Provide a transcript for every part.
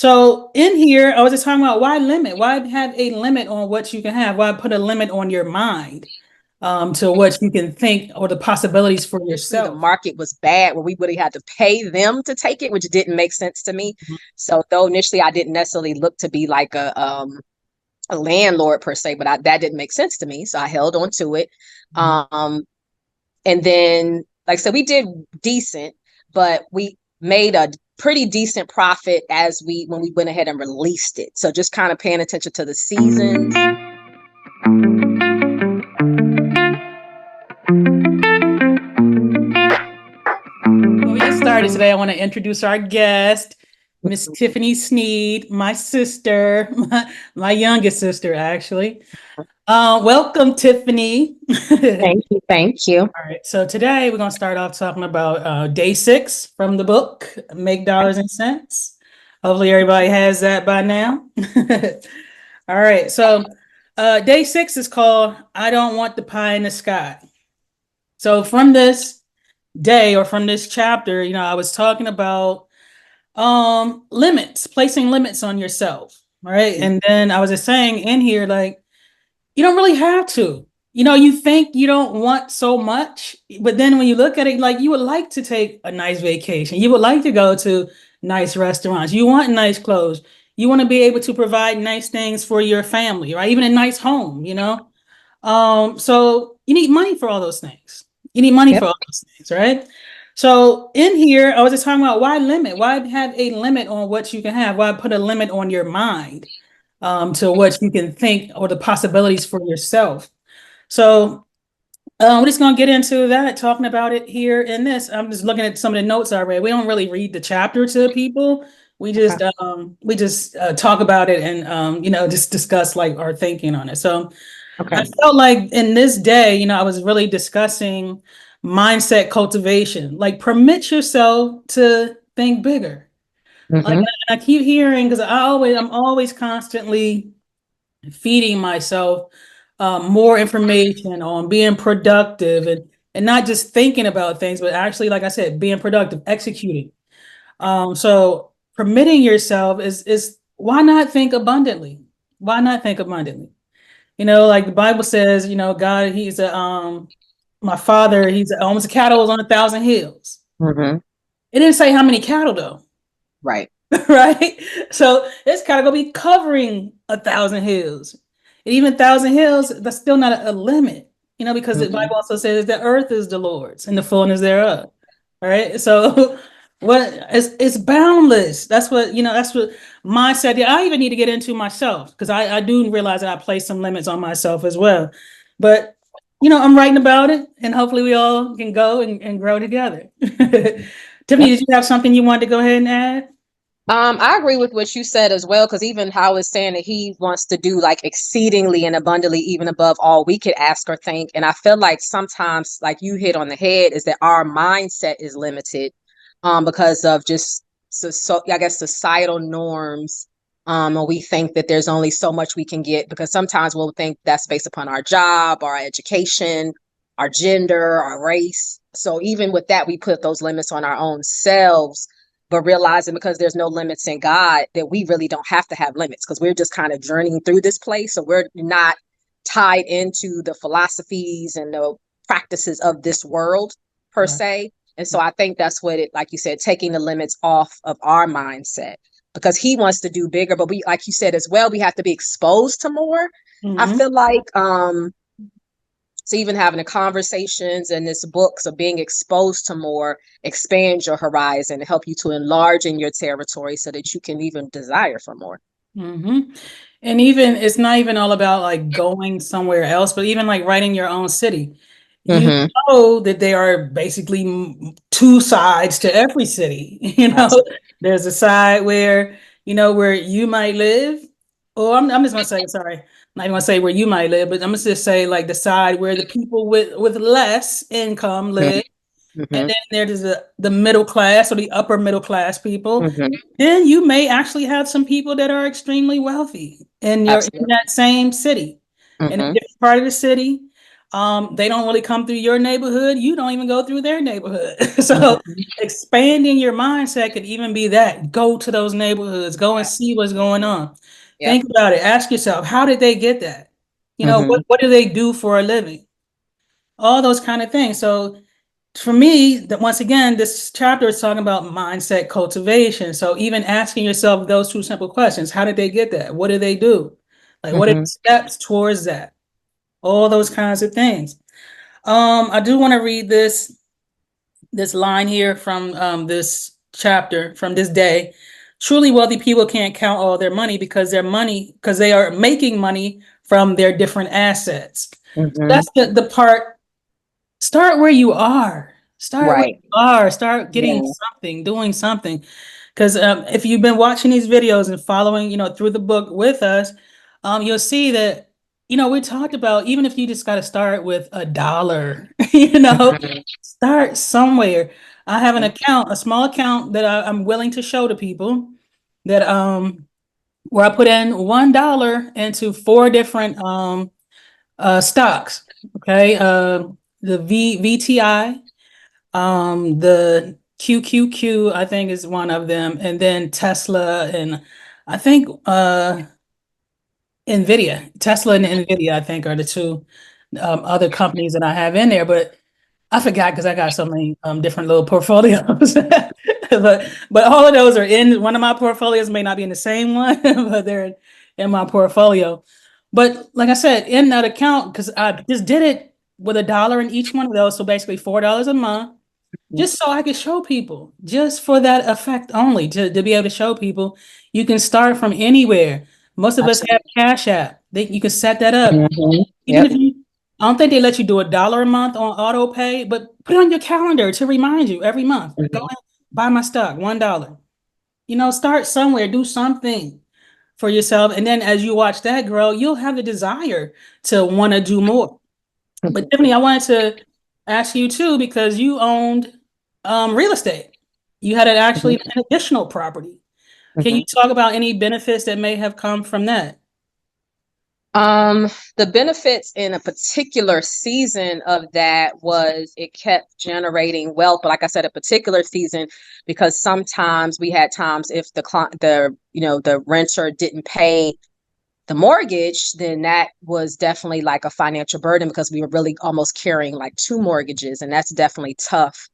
So in here, I was just talking about why limit? Why have a limit on what you can have? Why put a limit on your mind to what you can think or the possibilities for Initially, the yourself? market was bad where we really had to pay them to take it, which didn't make sense to me. Mhm. So though initially I didn't necessarily look to be like a landlord per se, but that didn't make sense to me. So I held on to it. Mhm. And then, like I said, we did decent, but we made a pretty decent profit as we when we went ahead and released it. So just kind of paying attention to the seasons. Before we get started today, I want to introduce our guest, Miss Tiffany Sneed, my sister, my youngest sister, actually. Welcome, Tiffany. All Thank you. Thank you. right, so today we're going to start off talking about day 6 from the book, Make Dollars and Cents. Hopefully, everybody has that by now. All right, so day 6 is called I Don't Want the Pie in the Sky. So, from this day or from this chapter, I was talking about limits, placing limits on yourself, right? And then I was just saying in here, like, you don't really have to. You think you don't want so much, but then when you look at it, like you would like to take a nice vacation, you would like to go to nice restaurants, you want nice clothes, you want to be able to provide nice things for your family, right? Even a nice home. So you need money for all those things. You need money Yep. for all those things, right? So in here, I was just talking about why limit? Why have a limit on what you can have? Why put a limit on your mind to what you can think or the possibilities for yourself? So we're just gonna get into that, talking about it here in this. I'm just looking at some of the notes I read. We don't really read the chapter to people. Okay. We just talk about it and just discuss like our thinking on it. So I Okay. felt like in this day, I was really discussing mindset cultivation. Like permit yourself to think bigger. Like Mm-hmm. I keep hearing because I'm always constantly feeding myself more information on being productive and not just thinking about things, but actually, like I said, being productive, executing. So permitting yourself is why not think abundantly? Why not think abundantly? Like the Bible says, God, He's a my father, He's almost a cattle is on 1,000 hills. Mm-hmm. It didn't say how many cattle though. Right. Right? So it's kind of gonna be covering 1,000 hills. And even 1,000 hills, that's still not a limit, because the Mm-hmm. Bible also says the earth is the Lord's and the fullness thereof. All right. So it's boundless. That's what mindset. Yeah, I even need to get into myself because I do realize that I place some limits on myself as well. But I'm writing about it and hopefully we all can go and grow together. Tiffany, Yep. did you have something you wanted to go ahead and add? I agree with what you said as well, because even how it's saying that he wants to do like exceedingly and abundantly, even above all we could ask or think. And I feel like sometimes, like you hit on the head, is that our mindset is limited, because of just so I guess societal norms. And we think that there's only so much we can get because sometimes we'll think that's based upon our job, our education, our gender, our race. So even with that, we put those limits on our own selves, but realizing because there's no limits in God that we really don't have to have limits because we're just kind of journeying through this place. So we're not tied into the philosophies and the practices of this world per Right. se. And so I think that's what it, like you said, taking the limits off of our mindset because he wants to do bigger. But we, like you said as well, we have to be exposed to more. I Mm-hmm. feel like so even having the conversations and this books of being exposed to more expand your horizon, help you to enlarge in your territory so that you can even desire for more. Mm-hmm. And even it's not even all about like going somewhere else, but even like writing your own city. You Mm-hmm. know that there are basically two sides to every city. Absolutely. There's a side where you might live, or I'm just gonna say, sorry, I'm not even gonna say where you might live, but I'm gonna just say like the side where the people with less income live. And Mm-hmm. then there's the middle class or the upper middle class people. Mm-hmm. Then you may actually have some people that are extremely wealthy in Absolutely. that same city, in a Mm-hmm. different part of the city. They don't really come through your neighborhood. You don't even go through their neighborhood. So Mhm. expanding your mindset could even be that. Go to those neighborhoods, go and Yeah. see what's going on. Yep. Think about it. Ask yourself, how did they get that? Hmm. What do they do for a living? All those kind of things. So for me, that once again, this chapter is talking about mindset cultivation. So even asking yourself those two simple questions, how did they get that? What do they do? Like what are the Hmm. steps towards that? All those kinds of things. I do want to read this line here from this chapter from this day. Truly wealthy people can't count all their money because they are making money from their different assets. Hmm. That's the part. Start where you are. Start where Right. you are. Start getting Yeah. something, doing something. Because if you've been watching these videos and following, through the book with us, you'll see that, we talked about even if you just got to start with $1, Hmm. start somewhere. I have an account, a small account that I'm willing to show to people that where I put in $1 into four different stocks. Okay, the VTI, the QQQ, I think is one of them, and then Tesla and I think Nvidia. Tesla and Nvidia, I think, are the two other companies that I have in there. But I forgot because I got so many different little portfolios. But all of those are in one of my portfolios. May not be in the same one, but they're in my portfolio. But like I said, in that account, because I just did it with $1 in each one of those, so basically $4 a month, just so I could show people, just for that effect only, to be able to show people you can start from anywhere. Most of us have Absolutely. Cash App. You can set that up. Hmm. Even Yep. if you, I don't think they let you do $1 a month on auto pay, but put it on your calendar to remind you every month. Go Hmm. and buy my stock, $1. Start somewhere, do something for yourself. And then as you watch that grow, you'll have the desire to want to do more. But Hmm. Tiffany, I wanted to ask you too, because you owned real estate. You had actually Hmm. an additional property. Can you Hmm. talk about any benefits that may have come from that? Um, the benefits in a particular season of that was it kept generating wealth. But like I said, a particular season because sometimes we had times if the renter didn't pay the mortgage, then that was definitely like a financial burden because we were really almost carrying like two mortgages, and that's definitely tough.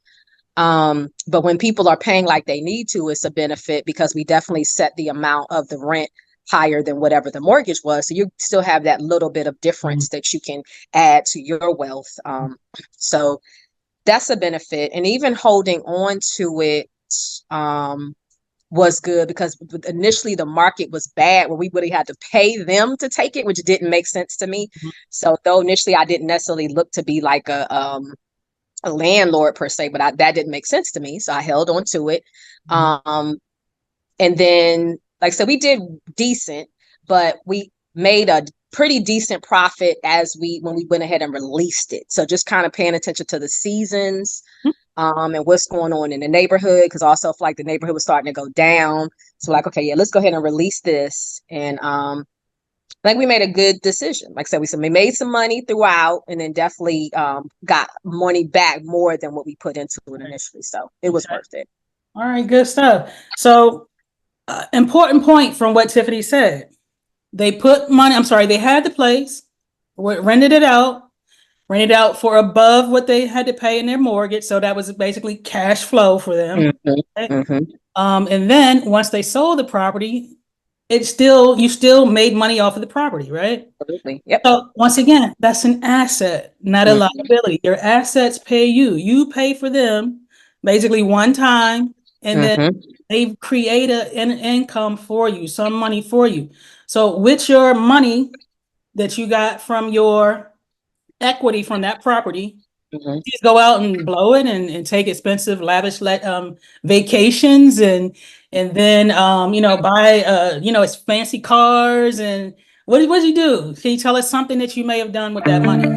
But when people are paying like they need to, it's a benefit because we definitely set the amount of the rent higher than whatever the mortgage was. So you still have that little bit of Mhm. difference that you can add to your wealth. So that's a benefit. And even holding on to it was good because initially the market was bad where we really had to pay them to take it, which didn't make sense to me. So though initially I didn't necessarily look to be like a landlord per se, but that didn't make sense to me. So I held on to it. Mhm. Um, and then, like I said, we did decent, but we made a pretty decent profit when we went ahead and released it. So just kind of paying attention to the seasons, and what's going on in the neighborhood, because also if like the neighborhood was starting to go down. So like, okay, yeah, let's go ahead and release this. And I think we made a good decision. Like I said, we made some money throughout, and then definitely got money back more than what we put into it Right. initially. So it was Okay. worth it. All right, good stuff. So, important point from what Tiffany said. They put money, I'm sorry, they had the place, rented it out, rented out for above what they had to pay in their mortgage. So that was basically cash flow for them. Hmm. Okay. Hmm. And then once they sold the property, you still made money off of the property, right? Absolutely. Yep. So once again, that's an asset, not a Hmm. liability. Your assets pay you. You pay for them basically one time, and then Hmm. they create an income for you, some money for you. So with your money that you got from your equity from that property, Hmm. just go out and blow it and take expensive, lavish vacations and then buy it's fancy cars and what did you do? Can you tell us something that you may have done with that money?